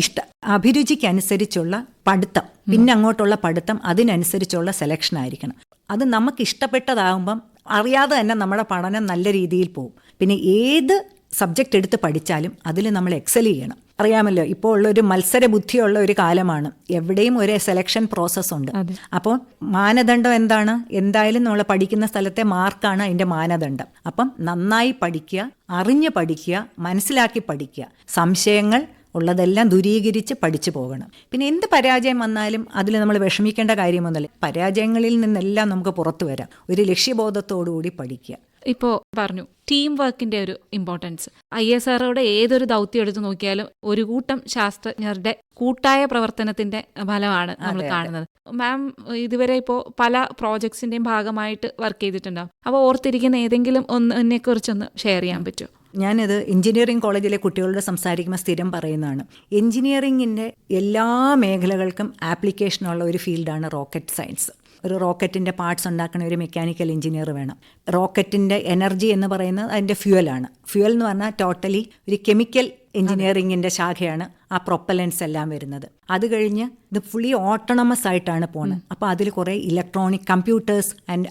അഭിരുചിക്കനുസരിച്ചുള്ള പഠിത്തം, പിന്നെ അങ്ങോട്ടുള്ള പഠിത്തം അതിനനുസരിച്ചുള്ള സെലക്ഷൻ ആയിരിക്കണം. അത് നമുക്ക് ഇഷ്ടപ്പെട്ടതാകുമ്പം അറിയാതെ തന്നെ നമ്മുടെ പഠനം നല്ല രീതിയിൽ പോകും. പിന്നെ ഏത് സബ്ജക്റ്റ് എടുത്ത് പഠിച്ചാലും അതിൽ നമ്മൾ എക്സൽ ചെയ്യണം. അറിയാമല്ലോ, ഇപ്പോൾ ഉള്ളൊരു മത്സര ബുദ്ധിയുള്ള ഒരു കാലമാണ്. എവിടെയും ഒരു സെലക്ഷൻ പ്രോസസ്സ് ഉണ്ട്. അപ്പോൾ മാനദണ്ഡം എന്താണ്? എന്തായാലും നമ്മൾ പഠിക്കുന്ന സ്ഥലത്തെ മാർക്കാണ് അതിൻ്റെ മാനദണ്ഡം. അപ്പം നന്നായി പഠിക്കുക, അറിഞ്ഞ് പഠിക്കുക, മനസ്സിലാക്കി പഠിക്കുക, സംശയങ്ങൾ ഉള്ളതെല്ലാം ദൂരീകരിച്ച് പഠിച്ചു പോകണം. പിന്നെ എന്ത് പരാജയം വന്നാലും അതിൽ നമ്മൾ വിഷമിക്കേണ്ട കാര്യമൊന്നുമില്ല. പരാജയങ്ങളിൽ നിന്നെല്ലാം നമുക്ക് പുറത്തു വരാം. ഒരു ലക്ഷ്യബോധത്തോടുകൂടി പഠിക്കുക. ഇപ്പോൾ പറഞ്ഞു ടീം വർക്കിന്റെ ഒരു ഇമ്പോർട്ടൻസ്. ISROയുടെ ഏതൊരു ദൗത്യം എടുത്തു നോക്കിയാലും ഒരു കൂട്ടം ശാസ്ത്രജ്ഞരുടെ കൂട്ടായ പ്രവർത്തനത്തിന്റെ ഫലമാണ് നമ്മൾ കാണുന്നത്. മാം ഇതുവരെ ഇപ്പോൾ പല പ്രോജക്ട്സിന്റെയും ഭാഗമായിട്ട് വർക്ക് ചെയ്തിട്ടുണ്ടാവും. അപ്പോൾ ഓർത്തിരിക്കുന്ന ഏതെങ്കിലും ഒന്നിനെ കുറിച്ചൊന്ന് ഷെയർ ചെയ്യാൻ പറ്റുമോ? ഞാനിത് എഞ്ചിനീയറിംഗ് കോളേജിലെ കുട്ടികളോട് സംസാരിക്കുമ്പോൾ സ്ഥിരം പറയുന്നതാണ്. എഞ്ചിനീയറിംഗിൻ്റെ എല്ലാ മേഖലകൾക്കും ആപ്ലിക്കേഷനുള്ള ഒരു ഫീൽഡാണ് റോക്കറ്റ് സയൻസ്. ഒരു റോക്കറ്റിൻ്റെ പാർട്സ് ഉണ്ടാക്കുന്ന ഒരു മെക്കാനിക്കൽ എഞ്ചിനീയർ വേണം. റോക്കറ്റിൻ്റെ എനർജി എന്ന് പറയുന്നത് അതിൻ്റെ ഫ്യൂവലാണ്. ഫ്യൂവൽ എന്ന് പറഞ്ഞാൽ ടോട്ടലി ഒരു കെമിക്കൽ എഞ്ചിനീയറിംഗിൻ്റെ ശാഖയാണ് ആ പ്രൊപ്പലൻസ് എല്ലാം വരുന്നത്. അത് കഴിഞ്ഞ് ഇത് ഫുള്ളി ഓട്ടോണമസ് ആയിട്ടാണ് പോകുന്നത്. അപ്പോൾ അതിൽ കുറേ ഇലക്ട്രോണിക് കമ്പ്യൂട്ടേഴ്സ് ആൻഡ്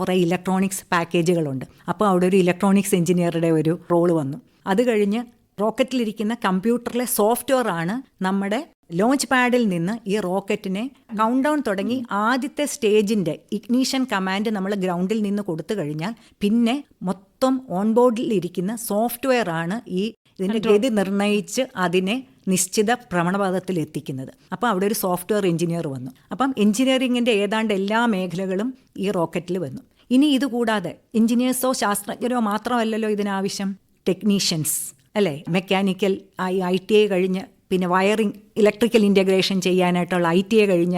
കുറേ ഇലക്ട്രോണിക്സ് പാക്കേജുകളുണ്ട്. അപ്പോൾ അവിടെ ഒരു ഇലക്ട്രോണിക്സ് എഞ്ചിനീയറുടെ ഒരു റോള് വന്നു. അത് കഴിഞ്ഞ് റോക്കറ്റിലിരിക്കുന്ന കമ്പ്യൂട്ടറിലെ സോഫ്റ്റ്വെയർ ആണ് നമ്മുടെ ലോഞ്ച് പാഡിൽ നിന്ന് ഈ റോക്കറ്റിനെ കൗണ്ട് ഡൗൺ തുടങ്ങി ആദ്യത്തെ സ്റ്റേജിൻ്റെ ഇഗ്നീഷൻ കമാൻഡ് നമ്മൾ ഗ്രൗണ്ടിൽ നിന്ന് കൊടുത്തു കഴിഞ്ഞാൽ പിന്നെ മൊത്തം ഓൺബോർഡിലിരിക്കുന്ന സോഫ്റ്റ്വെയർ ആണ് ഈ ഇതിൻ്റെ ഗതി നിർണ്ണയിച്ച് അതിനെ നിശ്ചിത ഭ്രമണപഥത്തിൽ എത്തിക്കുന്നത്. അപ്പോൾ അവിടെ ഒരു സോഫ്റ്റ്വെയർ എഞ്ചിനീയർ വന്നു. അപ്പം എഞ്ചിനീയറിംഗിൻ്റെ ഏതാണ്ട് എല്ലാ മേഖലകളും ഈ റോക്കറ്റിൽ വന്നു. ഇനി ഇതുകൂടാതെ എഞ്ചിനീയേഴ്സോ ശാസ്ത്രജ്ഞരോ മാത്രമല്ലല്ലോ ഇതിനാവശ്യം, ടെക്നീഷ്യൻസ് അല്ലേ, മെക്കാനിക്കൽ ITI കഴിഞ്ഞ് പിന്നെ വയറിംഗ്, ഇലക്ട്രിക്കൽ ഇൻ്റഗ്രേഷൻ ചെയ്യാനായിട്ടുള്ള ITI കഴിഞ്ഞ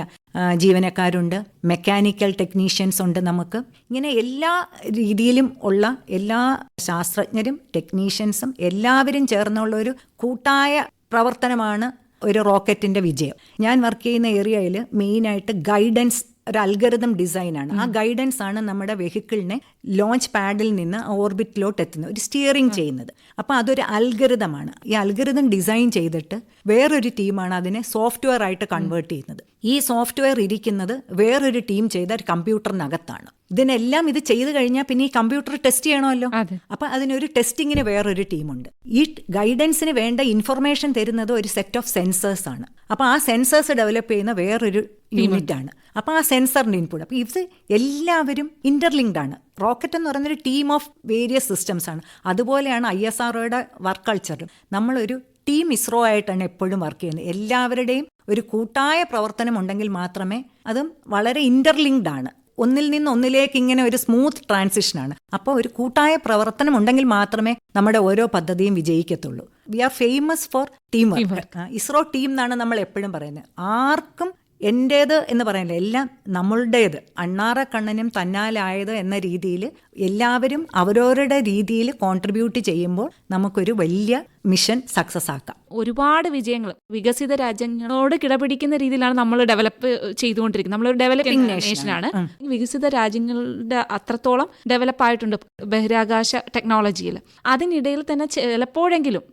ജീവനക്കാരുണ്ട്, മെക്കാനിക്കൽ ടെക്നീഷ്യൻസ് ഉണ്ട്. നമുക്ക് ഇങ്ങനെ എല്ലാ രീതിയിലും ഉള്ള എല്ലാ ശാസ്ത്രജ്ഞരും ടെക്നീഷ്യൻസും എല്ലാവരും ചേർന്നുള്ള ഒരു കൂട്ടായ പ്രവർത്തനമാണ് ഒരു റോക്കറ്റിൻ്റെ വിജയം. ഞാൻ വർക്ക് ചെയ്യുന്ന ഏരിയയിൽ മെയിനായിട്ട് ഗൈഡൻസ് ഒരു അൽഗരിതം ഡിസൈനാണ്. ആ ഗൈഡൻസ് ആണ് നമ്മുടെ വെഹിക്കിളിനെ ലോഞ്ച് പാഡിൽ നിന്ന് ഓർബിറ്റിലോട്ട് എത്തുന്നത്, ഒരു സ്റ്റിയറിംഗ് ചെയ്യുന്നത്. അപ്പോൾ അതൊരു അൽഗരിതമാണ്. ഈ അൽഗരിതം ഡിസൈൻ ചെയ്തിട്ട് വേറൊരു ടീമാണ് അതിനെ സോഫ്റ്റ്വെയർ ആയിട്ട് കൺവേർട്ട് ചെയ്യുന്നത്. ഈ സോഫ്റ്റ്വെയർ ഇരിക്കുന്നത് വേറൊരു ടീം ചെയ്ത ഒരു കമ്പ്യൂട്ടറിനകത്താണ്. ഇതിനെല്ലാം ഇത് ചെയ്തു കഴിഞ്ഞാൽ പിന്നെ ഈ കമ്പ്യൂട്ടർ ടെസ്റ്റ് ചെയ്യണമല്ലോ. അപ്പം അതിനൊരു ടെസ്റ്റിങ്ങിന് വേറൊരു ടീമുണ്ട്. ഈ ഗൈഡൻസിന് വേണ്ട ഇൻഫർമേഷൻ തരുന്നത് ഒരു സെറ്റ് ഓഫ് സെൻസേഴ്സ് ആണ്. അപ്പോൾ ആ സെൻസേഴ്സ് ഡെവലപ്പ് ചെയ്യുന്ന വേറൊരു യൂണിറ്റ് ആണ്. അപ്പോൾ ആ സെൻസറിന്റെ ഇൻപുട്ട്. അപ്പോൾ ഇത് എല്ലാവരും ഇന്റർലിങ്ക്ഡ് ആണ്. റോക്കറ്റ് എന്ന് പറയുന്നൊരു ടീം ഓഫ് വേരിയസ് സിസ്റ്റംസ് ആണ്. അതുപോലെയാണ് ISROയുടെ വർക്ക് കൾച്ചറും. നമ്മളൊരു ടീം ഇസ്രോ ആയിട്ടാണ് എപ്പോഴും വർക്ക് ചെയ്യുന്നത്. എല്ലാവരുടെയും ഒരു കൂട്ടായ പ്രവർത്തനം ഉണ്ടെങ്കിൽ മാത്രമേ, അതും വളരെ ഇന്റർലിങ്ക്ഡ് ആണ്, ഒന്നിൽ നിന്ന് ഒന്നിലേക്ക് ഇങ്ങനെ ഒരു സ്മൂത്ത് ട്രാൻസിഷനാണ്. അപ്പോൾ ഒരു കൂട്ടായ പ്രവർത്തനം ഉണ്ടെങ്കിൽ മാത്രമേ നമ്മുടെ ഓരോ പദ്ധതിയും വിജയിക്കത്തുള്ളൂ. We are famous for team work. ISRO team എന്നാണ് നമ്മൾ എപ്പോഴും പറയുന്നത്. ആർക്കും എൻ്റേത് എന്ന് പറയുന്നില്ല, എല്ലാം നമ്മളുടേത്. അണ്ണാറക്കണ്ണനും തന്നാലായത് എന്ന രീതിയിൽ എല്ലാവരും അവരവരുടെ രീതിയിൽ കോൺട്രിബ്യൂട്ട് ചെയ്യുമ്പോൾ നമുക്കൊരു വലിയ മിഷൻ സക്സസ് ആക്കാം. ഒരുപാട് വിജയങ്ങൾ വികസിത രാജ്യങ്ങളോട് കിടപിടിക്കുന്ന രീതിയിലാണ് നമ്മൾ ഡെവലപ്പ് ചെയ്തുകൊണ്ടിരിക്കുന്നത്. നമ്മളൊരു ഡെവലപ്പിംഗ് നേഷനാണ്. വികസിത രാജ്യങ്ങളുടെ അത്രത്തോളം ഡെവലപ്പ് ആയിട്ടുണ്ട് ബഹിരാകാശ ടെക്നോളജിയിൽ. അതിനിടയിൽ തന്നെ ചിലപ്പോഴെങ്കിലും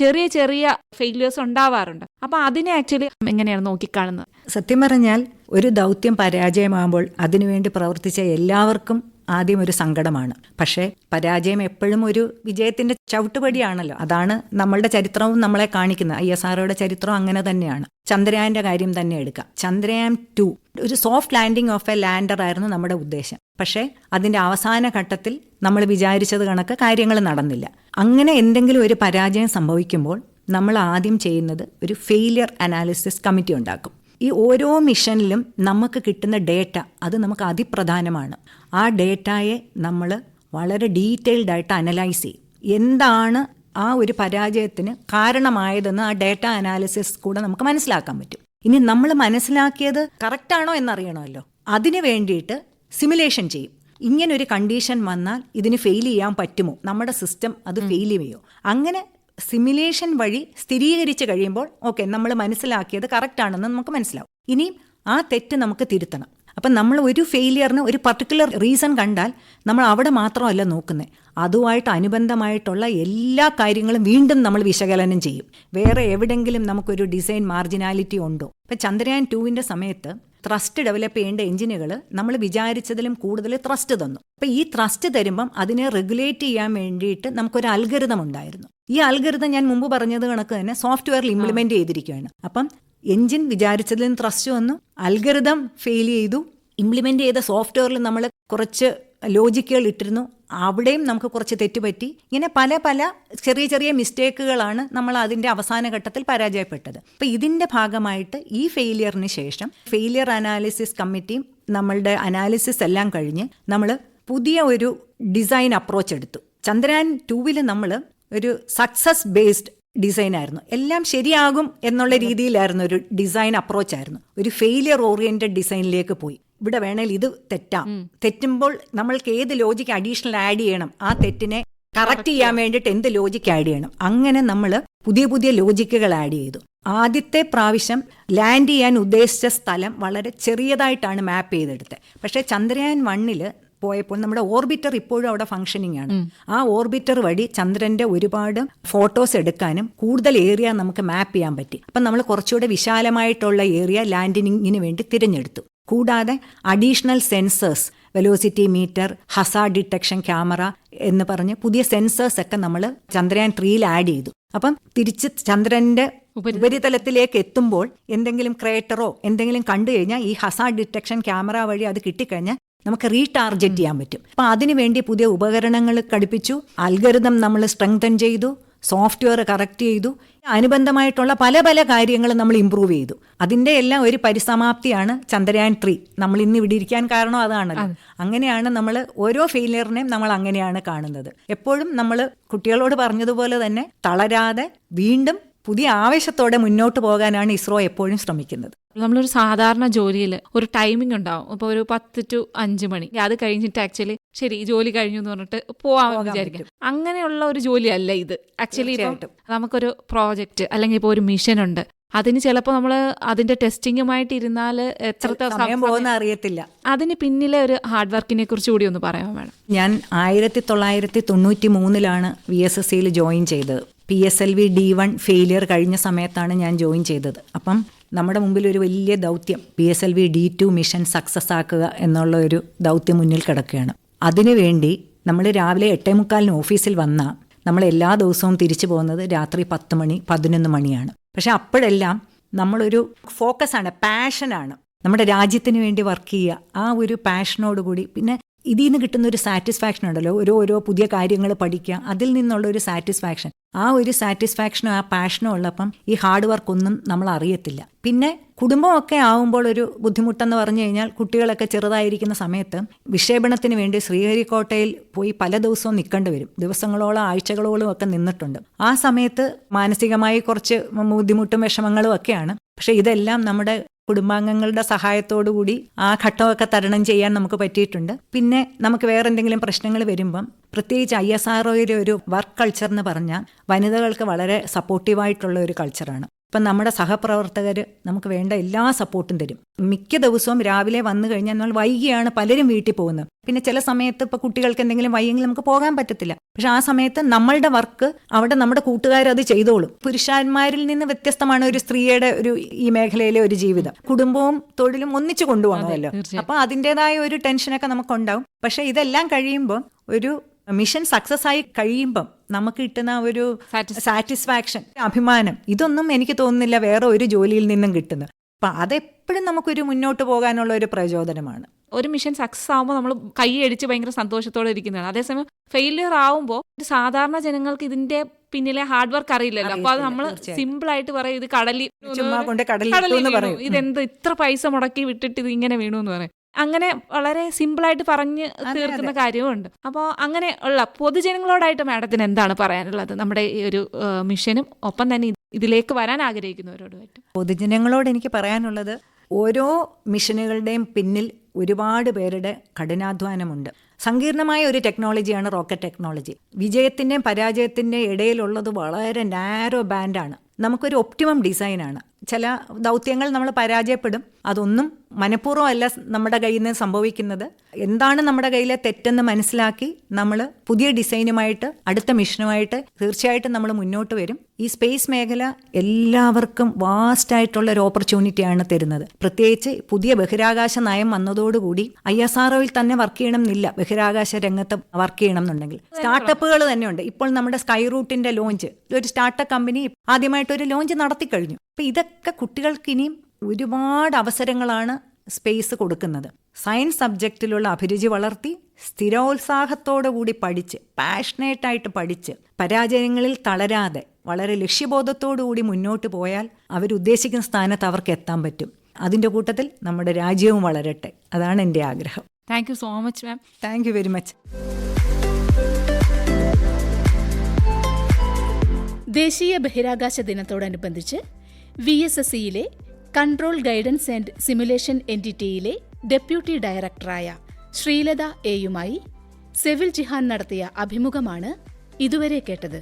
ചെറിയ ചെറിയ ഫെയിലിയേഴ്സ് ഉണ്ടാവാറുണ്ട്. അപ്പൊ അതിനെ ആക്ച്വലി എങ്ങനെയാണ് നോക്കിക്കാണുന്നത്? സത്യം പറഞ്ഞാൽ ഒരു ദൗത്യം പരാജയമാകുമ്പോൾ അതിനുവേണ്ടി പ്രവർത്തിച്ച എല്ലാവർക്കും ആദ്യം ഒരു സങ്കടമാണ്. പക്ഷേ പരാജയം എപ്പോഴും ഒരു വിജയത്തിന്റെ ചവിട്ടുപടിയാണല്ലോ. അതാണ് നമ്മളുടെ ചരിത്രവും നമ്മളെ കാണിക്കുന്നത്. ISROയുടെ ചരിത്രം അങ്ങനെ തന്നെയാണ്. ചന്ദ്രയാന്റെ കാര്യം തന്നെ എടുക്കാം. ചന്ദ്രയാൻ 2 ഒരു soft landing of A lander ആയിരുന്നു നമ്മുടെ ഉദ്ദേശം. പക്ഷേ അതിന്റെ അവസാന ഘട്ടത്തിൽ നമ്മൾ വിചാരിച്ചത് കണക്ക് കാര്യങ്ങൾ നടന്നില്ല. അങ്ങനെ എന്തെങ്കിലും ഒരു പരാജയം സംഭവിക്കുമ്പോൾ നമ്മൾ ആദ്യം ചെയ്യുന്നത് ഒരു ഫെയിലിയർ അനാലിസിസ് കമ്മിറ്റി ഉണ്ടാക്കും. ഈ ഓരോ മിഷനിലും നമുക്ക് കിട്ടുന്ന ഡേറ്റ അത് നമുക്ക് അതിപ്രധാനമാണ്. ആ ഡേറ്റയെ നമ്മൾ വളരെ ഡീറ്റെയിൽഡ് ആയിട്ട് അനലൈസ് ചെയ്യും. എന്താണ് ആ ഒരു പരാജയത്തിന് കാരണമായതെന്ന് ആ ഡേറ്റ അനാലിസിസ് കൂടെ നമുക്ക് മനസ്സിലാക്കാൻ പറ്റും. ഇനി നമ്മൾ മനസ്സിലാക്കിയത് കറക്റ്റാണോ എന്നറിയണമല്ലോ. അതിന് വേണ്ടിയിട്ട് സിമുലേഷൻ ചെയ്യും. ഇങ്ങനൊരു കണ്ടീഷൻ വന്നാൽ ഇതിന് ഫെയിൽ ചെയ്യാൻ പറ്റുമോ, നമ്മുടെ സിസ്റ്റം അത് ഫെയിൽ ചെയ്യോ. അങ്ങനെ സിമുലേഷൻ വഴി സ്ഥിരീകരിച്ച് കഴിയുമ്പോൾ ഓക്കെ, നമ്മൾ മനസ്സിലാക്കിയത് കറക്റ്റാണെന്ന് നമുക്ക് മനസ്സിലാവും. ഇനിയും ആ തെറ്റ് നമുക്ക് തിരുത്തണം. അപ്പം നമ്മൾ ഒരു ഫെയിലിയറിന് ഒരു പർട്ടിക്കുലർ റീസൺ കണ്ടാൽ നമ്മൾ അവിടെ മാത്രമല്ല നോക്കുന്നത്, അതുമായിട്ട് അനുബന്ധമായിട്ടുള്ള എല്ലാ കാര്യങ്ങളും വീണ്ടും നമ്മൾ വിശകലനം ചെയ്യും. വേറെ എവിടെയെങ്കിലും നമുക്കൊരു ഡിസൈൻ മാർജിനാലിറ്റി ഉണ്ടോ. ഇപ്പം ചന്ദ്രയാൻ 2 സമയത്ത് ത്രസ്റ്റ് ഡെവലപ്പ് ചെയ്യേണ്ട എഞ്ചിനുകൾ നമ്മൾ വിചാരിച്ചതിലും കൂടുതൽ ത്രസ്റ്റ് തന്നു. അപ്പം ഈ ത്രസ്റ്റ് തരുമ്പം അതിനെ റെഗുലേറ്റ് ചെയ്യാൻ വേണ്ടിയിട്ട് നമുക്കൊരു അൽഗരിതം ഉണ്ടായിരുന്നു. ഈ അൽഗരിതം ഞാൻ മുമ്പ് പറഞ്ഞത് കണക്ക് തന്നെ സോഫ്റ്റ്വെയറിൽ ഇംപ്ലിമെന്റ് ചെയ്തിരിക്കുകയാണ്. അപ്പം എഞ്ചിൻ വിചാരിച്ചതിലും ത്രസ്റ്റ് വന്നു, അൽഗരിതം ഫെയിൽ ചെയ്തു. ഇംപ്ലിമെന്റ് ചെയ്ത സോഫ്റ്റ്വെയറിൽ നമ്മൾ കുറച്ച് ലോജിക്കുകൾ ഇട്ടിരുന്നു, അവിടെയും നമുക്ക് കുറച്ച് തെറ്റുപറ്റി. ഇങ്ങനെ പല പല ചെറിയ ചെറിയ മിസ്റ്റേക്കുകളാണ് നമ്മൾ അതിൻ്റെ അവസാന ഘട്ടത്തിൽ പരാജയപ്പെട്ടത്. അപ്പം ഇതിൻ്റെ ഭാഗമായിട്ട് ഈ ഫെയിലിയറിന് ശേഷം ഫെയിലിയർ അനാലിസിസ് കമ്മിറ്റിയും നമ്മളുടെ അനാലിസിസ് എല്ലാം കഴിഞ്ഞ് നമ്മൾ പുതിയ ഒരു ഡിസൈൻ അപ്രോച്ച് എടുത്തു. ചന്ദ്രയാൻ 2 നമ്മൾ ഒരു സക്സസ് ബേസ്ഡ് ഡിസൈൻ ആയിരുന്നു. എല്ലാം ശരിയാകും എന്നുള്ള രീതിയിലായിരുന്നു ഒരു ഡിസൈൻ അപ്രോച്ച് ആയിരുന്നു. ഒരു ഫെയിലിയർ ഓറിയന്റഡ് ഡിസൈനിലേക്ക് പോയി. ഇവിടെ വേണേൽ ഇത് തെറ്റാം, തെറ്റുമ്പോൾ നമ്മൾക്ക് ഏത് ലോജിക്ക് അഡീഷണൽ ആഡ് ചെയ്യണം, ആ തെറ്റിനെ കറക്റ്റ് ചെയ്യാൻ വേണ്ടിയിട്ട് എന്ത് ലോജിക്ക് ആഡ് ചെയ്യണം, അങ്ങനെ നമ്മൾ പുതിയ പുതിയ ലോജിക്കുകൾ ആഡ് ചെയ്തു. ആദ്യത്തെ പ്രാവശ്യം ലാൻഡ് ചെയ്യാൻ ഉദ്ദേശിച്ച സ്ഥലം വളരെ ചെറിയതായിട്ടാണ് മാപ്പ് ചെയ്തെടുത്തത്. പക്ഷേ ചന്ദ്രയാൻ 1 പോയപ്പോൾ നമ്മുടെ ഓർബിറ്റർ ഇപ്പോഴും അവിടെ ഫംഗ്ഷനിങ് ആണ്. ആ ഓർബിറ്റർ വഴി ചന്ദ്രന്റെ ഒരുപാട് ഫോട്ടോസ് എടുക്കാനും കൂടുതൽ ഏരിയ നമുക്ക് മാപ്പ് ചെയ്യാൻ പറ്റി. അപ്പം നമ്മൾ കുറച്ചുകൂടെ വിശാലമായിട്ടുള്ള ഏരിയ ലാൻഡിങ്ങിന് വേണ്ടി തിരഞ്ഞെടുത്തു. കൂടാതെ additional sensors, velocity meter, hazard detection camera എന്ന് പറഞ്ഞ് പുതിയ സെൻസേഴ്സ് ഒക്കെ നമ്മൾ ചന്ദ്രയാൻ 3 ആഡ് ചെയ്തു. അപ്പം തിരിച്ച് ചന്ദ്രന്റെ ഉപരിതലത്തിലേക്ക് എത്തുമ്പോൾ എന്തെങ്കിലും ക്രേറ്ററോ എന്തെങ്കിലും കണ്ടു കഴിഞ്ഞാൽ ഈ ഹസാർഡ് ഡിറ്റക്ഷൻ ക്യാമറ വഴി അത് കിട്ടിക്കഴിഞ്ഞാൽ നമുക്ക് റീടാർജറ്റ് ചെയ്യാൻ പറ്റും. അപ്പം അതിനുവേണ്ടി പുതിയ ഉപകരണങ്ങൾ ഘടിപ്പിച്ചു, അൽഗരിതം നമ്മൾ സ്ട്രെങ്തൻ ചെയ്തു, സോഫ്റ്റ്വെയർ കറക്റ്റ് ചെയ്തു, അനുബന്ധമായിട്ടുള്ള പല പല കാര്യങ്ങൾ നമ്മൾ ഇമ്പ്രൂവ് ചെയ്തു. അതിൻ്റെ എല്ലാം ഒരു പരിസമാപ്തിയാണ് ചന്ദ്രയാൻ 3. നമ്മൾ ഇന്ന് ഇവിടെ ഇരിക്കാൻ കാരണം അതാണല്ലോ. അങ്ങനെയാണ് നമ്മൾ ഓരോ ഫെയിലിയറിനെയും നമ്മൾ അങ്ങനെയാണ് കാണുന്നത്. എപ്പോഴും നമ്മൾ കുട്ടികളോട് പറഞ്ഞതുപോലെ തന്നെ തളരാതെ വീണ്ടും പുതിയ ആവേശത്തോടെ മുന്നോട്ട് പോകാനാണ് ഇസ്രോ എപ്പോഴും ശ്രമിക്കുന്നത്. നമ്മളൊരു സാധാരണ ജോലിയിൽ ഒരു ടൈമിംഗ് ഉണ്ടാവും. ഇപ്പോൾ ഒരു 10 to 5 മണി, അത് കഴിഞ്ഞിട്ട് ആക്ച്വലി ശരി ജോലി കഴിഞ്ഞു എന്ന് പറഞ്ഞിട്ട് പോവാമെന്ന് വിചാരിക്കാം. അങ്ങനെയുള്ള ഒരു ജോലിയല്ല ഇത്. ആക്ച്വലി ഇപ്പം നമുക്കൊരു പ്രോജക്റ്റ് അല്ലെങ്കിൽ ഇപ്പോൾ ഒരു മിഷൻ ഉണ്ട്, അതിന് ചിലപ്പോൾ നമ്മൾ അതിന്റെ ടെസ്റ്റിങ്ങുമായിട്ട് ഇരുന്നാൽ എത്രത്തെ സമയം പോകുന്ന അറിയത്തില്ല. അതിന് പിന്നിലെ ഒരു ഹാർഡ് വർക്കിനെ കുറിച്ച് കൂടി ഒന്ന് പറയാൻ വേണം. ഞാൻ 1993 VSSCയിൽ ജോയിൻ ചെയ്തത്. PSLV D1 ഫെയിലിയർ കഴിഞ്ഞ സമയത്താണ് ഞാൻ ജോയിൻ ചെയ്തത്. അപ്പം നമ്മുടെ മുമ്പിൽ ഒരു വലിയ ദൗത്യം PSLV D2 മിഷൻ സക്സസ് ആക്കുക എന്നുള്ള ഒരു ദൗത്യം മുന്നിൽ കിടക്കുകയാണ്. അതിനുവേണ്ടി നമ്മൾ രാവിലെ 8:45 ഓഫീസിൽ വന്നാൽ നമ്മൾ എല്ലാ ദിവസവും തിരിച്ചു പോകുന്നത് രാത്രി 10 മണി 11 മണിയാണ്. പക്ഷെ അപ്പോഴെല്ലാം നമ്മളൊരു ഫോക്കസാണ്, പാഷനാണ്. നമ്മുടെ രാജ്യത്തിന് വേണ്ടി വർക്ക് ചെയ്യുക, ആ ഒരു പാഷനോടുകൂടി. പിന്നെ ഇതിൽ നിന്ന് കിട്ടുന്ന ഒരു സാറ്റിസ്ഫാക്ഷൻ ഉണ്ടല്ലോ, ഓരോ പുതിയ കാര്യങ്ങൾ പഠിക്കുക, അതിൽ നിന്നുള്ള ഒരു സാറ്റിസ്ഫാക്ഷൻ, ആ ഒരു സാറ്റിസ്ഫാക്ഷനും ആ പാഷനും ഉള്ളപ്പം ഈ ഹാർഡ് വർക്കൊന്നും നമ്മൾ അറിയത്തില്ല. പിന്നെ കുടുംബമൊക്കെ ആവുമ്പോൾ ഒരു ബുദ്ധിമുട്ടെന്ന് പറഞ്ഞു കഴിഞ്ഞാൽ, കുട്ടികളൊക്കെ ചെറുതായിരിക്കുന്ന സമയത്ത് വിക്ഷേപണത്തിന് വേണ്ടി ശ്രീഹരിക്കോട്ടയിൽ പോയി പല ദിവസവും നിൽക്കേണ്ടി വരും. ദിവസങ്ങളോളം ആഴ്ചകളോളം ഒക്കെ നിന്നിട്ടുണ്ട്. ആ സമയത്ത് മാനസികമായി കുറച്ച് ബുദ്ധിമുട്ടും വിഷമങ്ങളും ഒക്കെയാണ്. പക്ഷെ ഇതെല്ലാം നമ്മുടെ കുടുംബാംഗങ്ങളുടെ സഹായത്തോടുകൂടി ആ ഘട്ടമൊക്കെ തരണം ചെയ്യാൻ നമുക്ക് പറ്റിയിട്ടുണ്ട്. പിന്നെ നമുക്ക് വേറെ എന്തെങ്കിലും പ്രശ്നങ്ങൾ വരുമ്പം, പ്രത്യേകിച്ച് ISROയുടെ ഒരു വർക്ക് കൾച്ചർ എന്ന് പറഞ്ഞാൽ വനിതകൾക്ക് വളരെ സപ്പോർട്ടീവായിട്ടുള്ള ഒരു കൾച്ചറാണ്. ഇപ്പം നമ്മുടെ സഹപ്രവർത്തകർ നമുക്ക് വേണ്ട എല്ലാ സപ്പോർട്ടും തരും. മിക്ക ദിവസവും രാവിലെ വന്നു കഴിഞ്ഞാൽ നമ്മൾ വൈകിയാണ് പലരും വീട്ടിൽ പോകുന്നത്. പിന്നെ ചില സമയത്ത് ഇപ്പോൾ കുട്ടികൾക്ക് എന്തെങ്കിലും വൈകിയെങ്കിൽ നമുക്ക് പോകാൻ പറ്റത്തില്ല. പക്ഷെ ആ സമയത്ത് നമ്മളുടെ വർക്ക് അവിടെ നമ്മുടെ കൂട്ടുകാരത് ചെയ്തോളും. പുരുഷന്മാരിൽ നിന്ന് വ്യത്യസ്തമാണ് ഒരു സ്ത്രീയുടെ ഈ മേഖലയിലെ ഒരു ജീവിതം. കുടുംബവും തൊഴിലും ഒന്നിച്ചു കൊണ്ടുപോകണമല്ലോ. അപ്പോൾ അതിൻ്റെതായ ഒരു ടെൻഷനൊക്കെ നമുക്കുണ്ടാവും. പക്ഷെ ഇതെല്ലാം കഴിയുമ്പോൾ, ഒരു മിഷൻ സക്സസ് ആയി കഴിയുമ്പം നമുക്ക് കിട്ടുന്ന ഒരു സാറ്റിസ്ഫാക്ഷൻ, അഭിമാനം, ഇതൊന്നും എനിക്ക് തോന്നുന്നില്ല വേറെ ഒരു ജോലിയിൽ നിന്നും കിട്ടുന്നത്. അപ്പം അതെപ്പോഴും നമുക്കൊരു മുന്നോട്ട് പോകാനുള്ള ഒരു പ്രചോദനമാണ്. ഒരു മിഷൻ സക്സസ് ആകുമ്പോൾ നമ്മൾ കൈയടിച്ച് ഭയങ്കര സന്തോഷത്തോടെ ഇരിക്കുന്നതാണ്. അതേസമയം ഫെയിലിയർ ആവുമ്പോൾ സാധാരണ ജനങ്ങൾക്ക് ഇതിന്റെ പിന്നിലെ ഹാർഡ് വർക്ക് അറിയില്ലല്ലോ. അപ്പൊ അത് നമ്മൾ സിമ്പിൾ ആയിട്ട് പറയും, ഇത് കടലിൽ ഇതെന്ത് ഇത്ര പൈസ മുടക്കി വിട്ടിട്ട് ഇത് ഇങ്ങനെ വീണു എന്ന് പറയും. അങ്ങനെ വളരെ സിമ്പിളായിട്ട് പറഞ്ഞ് തീർക്കുന്ന കാര്യമുണ്ട്. അപ്പോൾ അങ്ങനെ ഉള്ള പൊതുജനങ്ങളോടായിട്ട് മാഡത്തിന് എന്താണ് പറയാനുള്ളത്, നമ്മുടെ ഈ ഒരു മിഷനും ഒപ്പം തന്നെ ഇതിലേക്ക് വരാൻ ആഗ്രഹിക്കുന്നവരോടുമായിട്ട്? പൊതുജനങ്ങളോട് എനിക്ക് പറയാനുള്ളത്, ഓരോ മിഷനുകളുടെയും പിന്നിൽ ഒരുപാട് പേരുടെ കഠിനാധ്വാനമുണ്ട്. സങ്കീർണമായ ഒരു ടെക്നോളജിയാണ് റോക്കറ്റ് ടെക്നോളജി. വിജയത്തിൻ്റെയും പരാജയത്തിൻ്റെയും ഇടയിലുള്ളത് വളരെ നാരോ ബാൻഡാണ്. നമുക്കൊരു ഒപ്റ്റിമം ഡിസൈനാണ്. ചില ദൗത്യങ്ങൾ നമ്മൾ പരാജയപ്പെടും. അതൊന്നും മനഃപൂർവ്വമല്ല നമ്മുടെ കയ്യിൽ നിന്ന് സംഭവിക്കുന്നത്. എന്താണ് നമ്മുടെ കയ്യിലെ തെറ്റെന്ന് മനസ്സിലാക്കി നമ്മൾ പുതിയ ഡിസൈനുമായിട്ട് അടുത്ത മിഷനുമായിട്ട് തീർച്ചയായിട്ടും നമ്മൾ മുന്നോട്ട് വരും. ഈ സ്പേസ് മേഖല എല്ലാവർക്കും വാസ്റ്റായിട്ടുള്ള ഒരു ഓപ്പർച്യൂണിറ്റിയാണ് തരുന്നത്. പ്രത്യേകിച്ച് പുതിയ ബഹിരാകാശ നയം വന്നതോടുകൂടി ISROയിൽ തന്നെ വർക്ക് ചെയ്യണം എന്നില്ല, ബഹിരാകാശ രംഗത്ത് വർക്ക് ചെയ്യണം എന്നുണ്ടെങ്കിൽ സ്റ്റാർട്ടപ്പുകൾ തന്നെയുണ്ട്. ഇപ്പോൾ നമ്മുടെ സ്കൈ റൂട്ടിന്റെ ലോഞ്ച്, ഒരു സ്റ്റാർട്ടപ്പ് കമ്പനി ആദ്യമായിട്ടൊരു ലോഞ്ച് നടത്തി കഴിഞ്ഞു. അപ്പം ഇതൊക്കെ കുട്ടികൾക്ക് ഇനിയും ഒരുപാട് അവസരങ്ങളാണ് സ്പേസ് കൊടുക്കുന്നത്. സയൻസ് സബ്ജക്റ്റിലുള്ള അഭിരുചി വളർത്തി സ്ഥിരോത്സാഹത്തോടു കൂടി പഠിച്ച്, പാഷനേറ്റായിട്ട് പഠിച്ച്, പരാജയങ്ങളിൽ തളരാതെ വളരെ ലക്ഷ്യബോധത്തോടു കൂടി മുന്നോട്ട് പോയാൽ അവരുദ്ദേശിക്കുന്ന സ്ഥാനത്ത് അവർക്ക് എത്താൻ പറ്റും. അതിൻ്റെ കൂട്ടത്തിൽ നമ്മുടെ രാജ്യവും വളരട്ടെ. അതാണ് എൻ്റെ ആഗ്രഹം. Thank you so much ma'am. Thank you very much. ദേശീയ ബഹിരാകാശ ദിനത്തോടനുബന്ധിച്ച് VSSCയിലെ കൺട്രോൾ ഗൈഡൻസ് ആൻഡ് സിമുലേഷൻ എൻറ്റിറ്റിയിലെ ഡെപ്യൂട്ടി ഡയറക്ടറായ ശ്രീലത എയുമായി സെവിൽ ജിഹാൻ നടത്തിയ അഭിമുഖമാണ് ഇതുവരെ കേട്ടത്.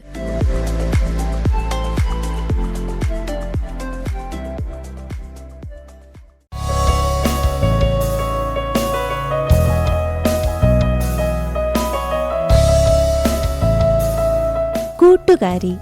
കൂട്ടുകാരി.